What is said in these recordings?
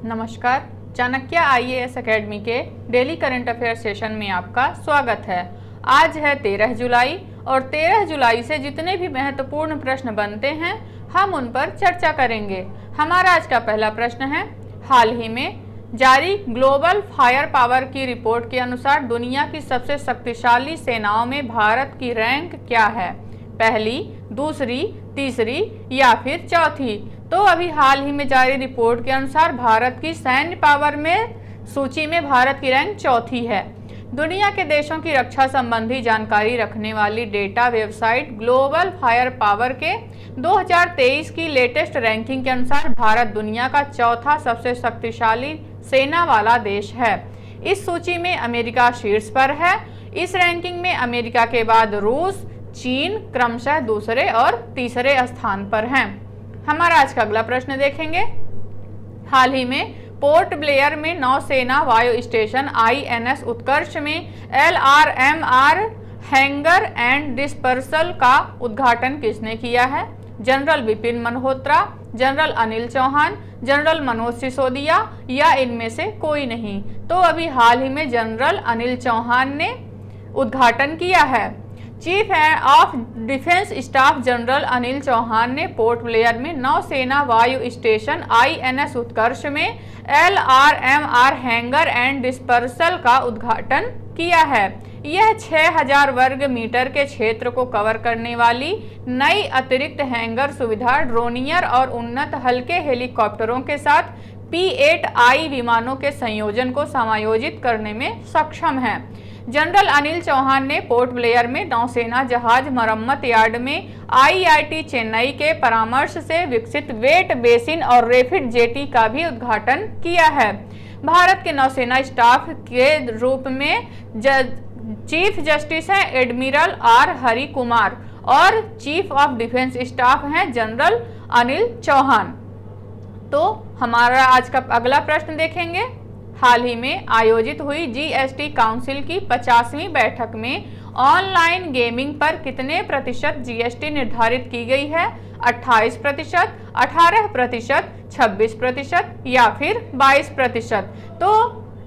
नमस्कार, Chanakya IAS academy के daily current affair session में आपका स्वागत है। आज है 13 जुलाई और 13 जुलाई से जितने भी महत्वपूर्ण प्रश्न बनते हैं हम उन पर चर्चा करेंगे। हमारा आज का पहला प्रश्न है, हाल ही में जारी ग्लोबल फायर पावर की रिपोर्ट के अनुसार दुनिया की सबसे शक्तिशाली सेनाओं में भारत की रैंक क्या है? पहली, दूसरी, तीसरी या फिर चौथी? तो अभी हाल ही में जारी रिपोर्ट के अनुसार भारत की सैन्य पावर में सूची में भारत की रैंक चौथी है। दुनिया के देशों की रक्षा संबंधी जानकारी रखने वाली data website global fire power के 2023 की लेटेस्ट रैंकिंग के अनुसार भारत दुनिया का चौथा सबसे शक्तिशाली सेना वाला देश है। इस सूची में अमेरिका शीर्ष पर है। इस रैंकिंग में अमेरिका के बाद रूस, चीन क्रमशः दूसरे और तीसरे स्थान पर हैं। हमारा आज का अगला प्रश्न देखेंगे, हाल ही में पोर्ट ब्लेयर में नौसेना वायु स्टेशन INS उत्कर्ष में LRMR हैंगर एंड डिस्पर्सल का उद्घाटन किसने किया है? General Vipin Malhotra, general Anil Chauhan, general Manoj Sisodia या इनमें से कोई नहीं? तो अभी हाल ही में जनरल अनिल चौहान ने उद्घाटन किया है। Chief of defence staff general Anil Chauhan ने पोर्ट ब्लेयर में नौसेना वायु स्टेशन INS उत्कर्ष में LRMR हैंगर एंड डिस्पर्सल का उद्घाटन किया है। यह 6000 वर्ग मीटर के क्षेत्र को कवर करने वाली नई अतिरिक्त हैंगर सुविधा ड्रोनियर और उन्नत हल्के हेलीकॉप्टरों के साथ P-8I विमानों के संयोजन को समायोजित करने में सक्षम है। जनरल अनिल चौहान ने पोर्ट ब्लेयर में नौसेना जहाज मरम्मत यार्ड में IIT चेन्नई के परामर्श से विकसित वेट बेसिन और रैपिड जेटी का भी उद्घाटन किया है। भारत के नौसेना स्टाफ के रूप में चीफ जस्टिस हैं एडमिरल R हरि कुमार और चीफ ऑफ डिफेंस स्टाफ हैं जनरल अनिल चौहान। तो हमारा आज का अगला प्रश्न देखेंगे, हाल ही में आयोजित हुई GST काउंसिल की 50वीं बैठक में ऑनलाइन गेमिंग पर कितने प्रतिशत GST निर्धारित की गई है? 28%, 18%, 26% या फिर 22%? तो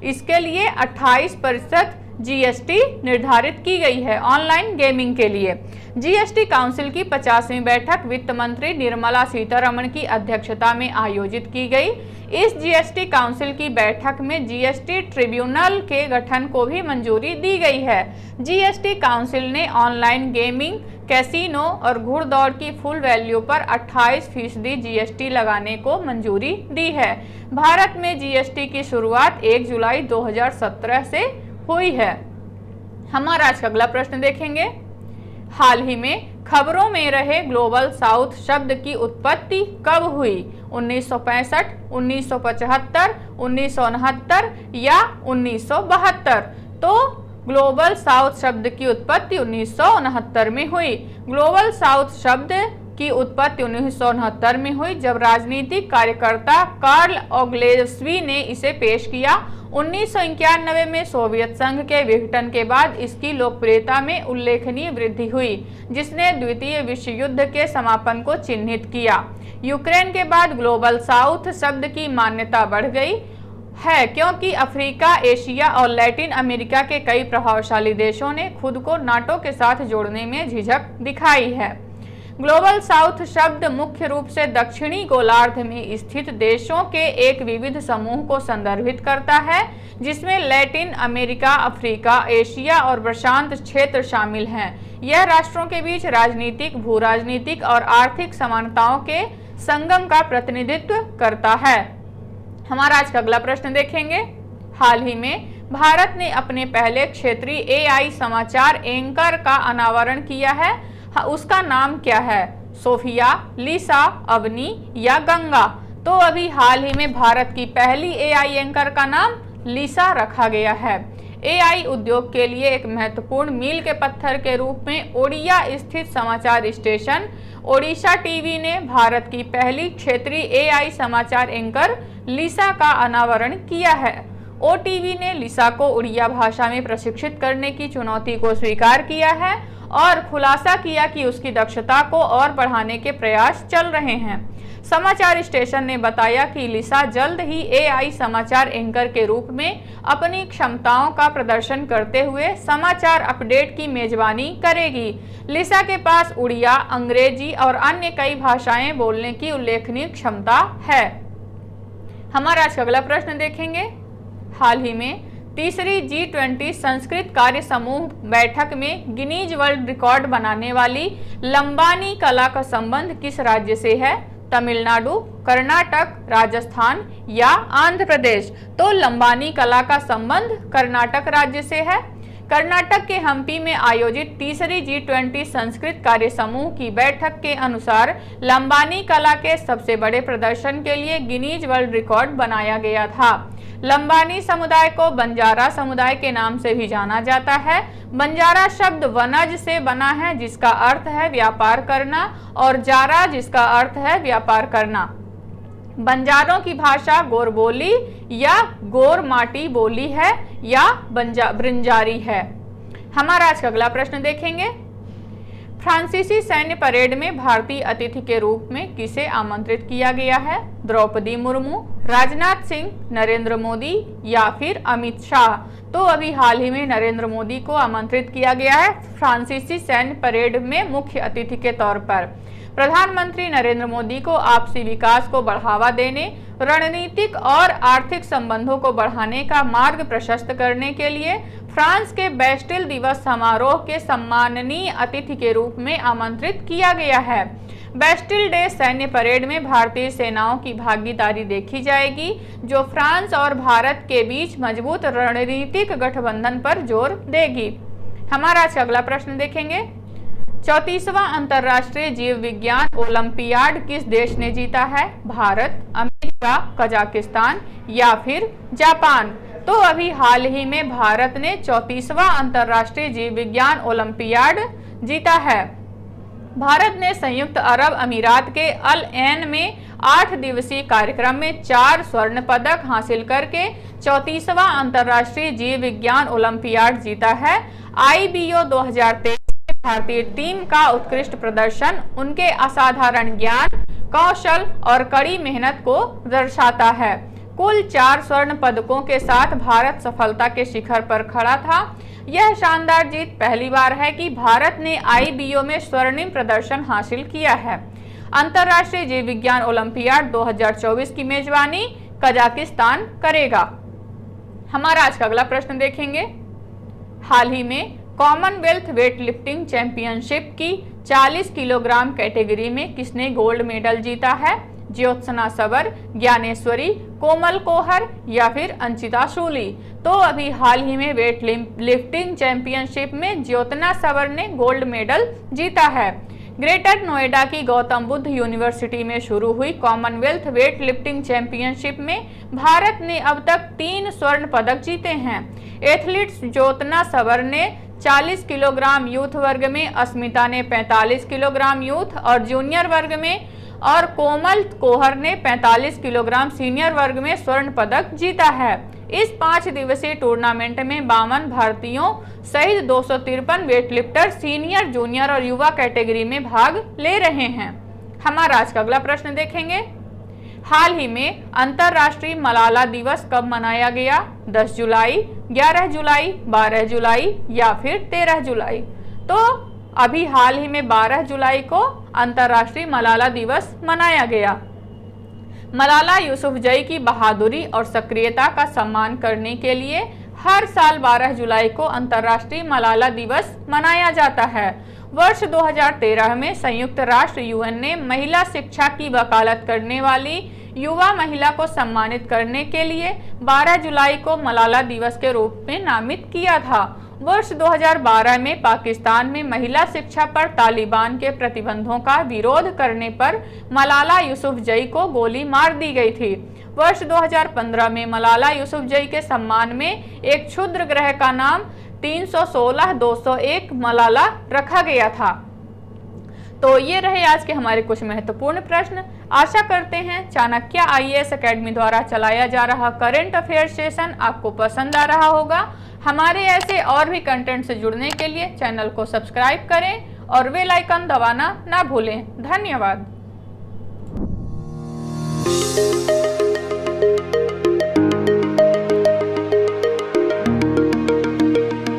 इसके लिए 28% GST निर्धारित की गई है ऑनलाइन गेमिंग के लिए। GST काउंसिल की 50वीं बैठक वित्त मंत्री निर्मला सीतारमण की अध्यक्षता में आयोजित की गई। इस GST काउंसिल की बैठक में GST ट्रिब्यूनल के गठन को भी मंजूरी दी गई है। GST काउंसिल ने ऑनलाइन गेमिंग, कैसीनो और घुड़दौड़ की फुल वैल्यू पर 28% GST लगाने को मंजूरी दी है। भारत में GST की शुरुआत 1 जुलाई 2017 से हुई है। हमारा आज का अगला प्रश्न देखेंगे, हाल ही में खबरों में रहे ग्लोबल साउथ शब्द की उत्पत्ति कब हुई? 1965, 1975, 1969 या 1972? तो ग्लोबल साउथ शब्द की उत्पत्ति 1969 में हुई। ग्लोबल साउथ शब्द की उत्पत्ति 1969 में हुई जब राजनीतिक कार्यकर्ता कार्ल ओग्लेस्वी ने इसे पेश किया। 1991 में सोवियत संघ के विघटन के बाद इसकी लोकप्रियता में उल्लेखनीय वृद्धि हुई, जिसने द्वितीय विश्व युद्ध के समापन को चिन्हित किया। यूक्रेन के बाद ग्लोबल साउथ शब्द की मान्यता बढ़ गई है क्योंकि अफ्रीका, एशिया और लैटिन अमेरिका के कई प्रभावशाली देशों ने खुद को नाटो के साथ जोड़ने में झिझक दिखाई है। ग्लोबल साउथ शब्द मुख्य रूप से दक्षिणी गोलार्ध में स्थित देशों के एक विविध समूह को संदर्भित करता है, जिसमें लैटिन अमेरिका, अफ्रीका, एशिया और प्रशांत क्षेत्र शामिल हैं। यह राष्ट्रों के बीच राजनीतिक, भू-राजनीतिक और आर्थिक समानताओं के संगम का प्रतिनिधित्व करता है। हमारा आज का अगला प्रश्न देखेंगे, हाल ही में भारत ने अपने पहले क्षेत्रीय AI समाचार एंकर का अनावरण किया है। उसका नाम क्या है? सोफिया, लिसा, अवनी या गंगा? तो अभी हाल ही में भारत की पहली AI एंकर का नाम लिसा रखा गया है। AI उद्योग के लिए एक महत्वपूर्ण मील के पत्थर के रूप में ओडिया स्थित समाचार स्टेशन ओडिशा टीवी ने भारत की पहली क्षेत्रीय AI समाचार एंकर लिसा का अनावरण किया है। OTV ने लिसा को उड़िया भाषा में प्रशिक्षित करने की चुनौती को स्वीकार किया है और खुलासा किया कि उसकी दक्षता को और बढ़ाने के प्रयास चल रहे हैं। समाचार स्टेशन ने बताया कि लिसा जल्द ही एआई समाचार एंकर के रूप में अपनी क्षमताओं का प्रदर्शन करते हुए समाचार अपडेट की मेजबानी करेगी। लिसा के पास उड़िया, अंग्रेजी और अन्य कई भाषाएं बोलने की उल्लेखनीय क्षमता है। हमारा आज का अगला प्रश्न देखेंगे। हाल ही में तीसरी G20 संस्कृत कार्य समूह बैठक में गिनीज वर्ल्ड रिकॉर्ड बनाने वाली लंबानी कला का संबंध किस राज्य से है? तमिलनाडु, कर्नाटक, राजस्थान या आंध्र प्रदेश? तो लंबानी कला का संबंध कर्नाटक राज्य से है। कर्नाटक के हम्पी में आयोजित तीसरी G20 संस्कृत कार्य समूह की बैठक के अनुसार लंबानी कला के सबसे बड़े प्रदर्शन के लिए गिनीज वर्ल्ड रिकॉर्ड बनाया गया था। लंबानी समुदाय को बंजारा समुदाय के नाम से भी जाना जाता है। बंजारा शब्द वनज से बना है जिसका अर्थ है व्यापार करना, और जारा जिसका अर्थ है व्यापार करना। बंजारों की भाषा गोर बोली या गोर माटी बोली है या ब्रिंजारी है। हमारा आज का अगला प्रश्न देखेंगे। फ्रांसीसी सैन्य परेड में भारतीय अतिथि के रूप में किसे आमंत्रित किया गया है? द्रौपदी मुर्मू, राजनाथ सिंह, नरेंद्र मोदी या फिर अमित शाह? तो अभी हाल ही में नरेंद्र मोदी को आमंत्रित किया गया है फ्रांसीसी सैन्य परेड में मुख्य अतिथि के तौर पर। प्रधानमंत्री नरेंद्र मोदी को आपसी विकास को बढ़ावा देने, रणनीतिक और आर्थिक संबंधों को बढ़ाने का मार्ग प्रशस्त करने के लिए फ्रांस के बेस्टिल दिवस समारोह के सम्माननीय अतिथि के रूप में आमंत्रित किया गया है। बेस्टिल डे सैन्य परेड में भारतीय सेनाओं की भागीदारी देखी जाएगी, जो फ्रांस और भारत के बीच मजबूत रणनीतिक गठबंधन पर जोर देगी। हमारा आज अगला प्रश्न देखेंगे। 34वां अंतर्राष्ट्रीय जीव विज्ञान ओलंपियाड किस देश ने जीता है? भारत, अमेरिका, कजाकिस्तान या फिर जापान? तो अभी हाल ही में भारत ने 34वां अंतर्राष्ट्रीय जीव विज्ञान ओलंपियाड जीता है। भारत ने संयुक्त अरब अमीरात के अल ऐन में 8 दिवसीय कार्यक्रम में 4 स्वर्ण पदक हासिल करके 34वां अंतर्राष्ट्रीय जीव विज्ञान ओलंपियाड जीता है। IBO 2023 में भारतीय टीम का उत्कृष्ट प्रदर्शन उनके असाधारण ज्ञान, कौशल और कड़ी मेहनत को दर्शाता है। कुल 4 स्वर्ण पदकों के साथ भारत सफलता के शिखर पर खड़ा था। यह शानदार जीत पहली बार है कि भारत ने IBO में स्वर्णिम प्रदर्शन हासिल किया है। अंतर्राष्ट्रीय जीव विज्ञान ओलंपियाड 2024 की मेजबानी कजाकिस्तान करेगा। हमारा आज का अगला प्रश्न देखेंगे। हाल ही में कॉमनवेल्थ वेट लिफ्टिंग चैंपियनशिप की 40 किलोग्राम कैटेगरी में किसने गोल्ड मेडल जीता है? ज्योत्सना सबर, ज्ञानेश्वरी, कोमल कोहर या फिर अंशिता शूली? तो अभी हाल ही में वेट लिफ्टिंग चैंपियनशिप में ज्योत्सना सबर ने गोल्ड मेडल जीता है। ग्रेटर नोएडा की गौतम बुद्ध यूनिवर्सिटी में शुरू हुई कॉमनवेल्थ वेट लिफ्टिंग चैंपियनशिप में भारत ने अब तक 3 स्वर्ण पदक जीते हैं। एथलीट्स ज्योत्सना सबर ने 40 किलोग्राम यूथ वर्ग में, अस्मिता ने 45 किलोग्राम यूथ और जूनियर वर्ग में और कोमल कोहर ने 45 किलोग्राम सीनियर वर्ग में स्वर्ण पदक जीता है। इस 5 दिवसीय टूर्नामेंट में 52 भारतीयों सहित 253 वेटलिफ्टर सीनियर, जूनियर और युवा कैटेगरी में भाग ले रहे हैं। हमारा आज का अगला प्रश्न देखेंगे। हाल ही में अंतर्राष्ट्रीय मलाला दिवस कब मनाया गया? 10 जुलाई, 11 जुलाई, 12 जुलाई या फिर 13 जुलाई? तो अभी हाल ही में 12 जुलाई को अंतर्राष्ट्रीय मलाला दिवस मनाया गया। मलाला यूसुफजई की बहादुरी और सक्रियता का सम्मान करने के लिए हर साल 12 जुलाई को अंतर्राष्ट्रीय मलाला दिवस मनाया जाता है। वर्ष 2013 में संयुक्त राष्ट्र UN ने महिला शिक्षा की वकालत करने वाली युवा महिला को सम्मानित करने के लिए 12 जुलाई को मलाला दिवस के रूप में नामित किया था। वर्ष 2012 में पाकिस्तान में महिला शिक्षा पर तालिबान के प्रतिबंधों का विरोध करने पर मलाला यूसुफजई को गोली मार दी गई थी। वर्ष 2015 में मलाला यूसुफजई के सम्मान में एक क्षुद्र ग्रह का नाम 316-201 मलाला रखा गया था। तो ये रहे आज के हमारे कुछ महत्वपूर्ण प्रश्न। आशा करते हैं चाणक्य IAS अकेडमी द्वारा चलाया जा रहा करंट अफेयर सेशन आपको पसंद आ रहा होगा। हमारे ऐसे और भी कंटेंट से जुड़ने के लिए चैनल को सब्सक्राइब करें और बेल आइकन दबाना ना भूलें। धन्यवाद। हैं।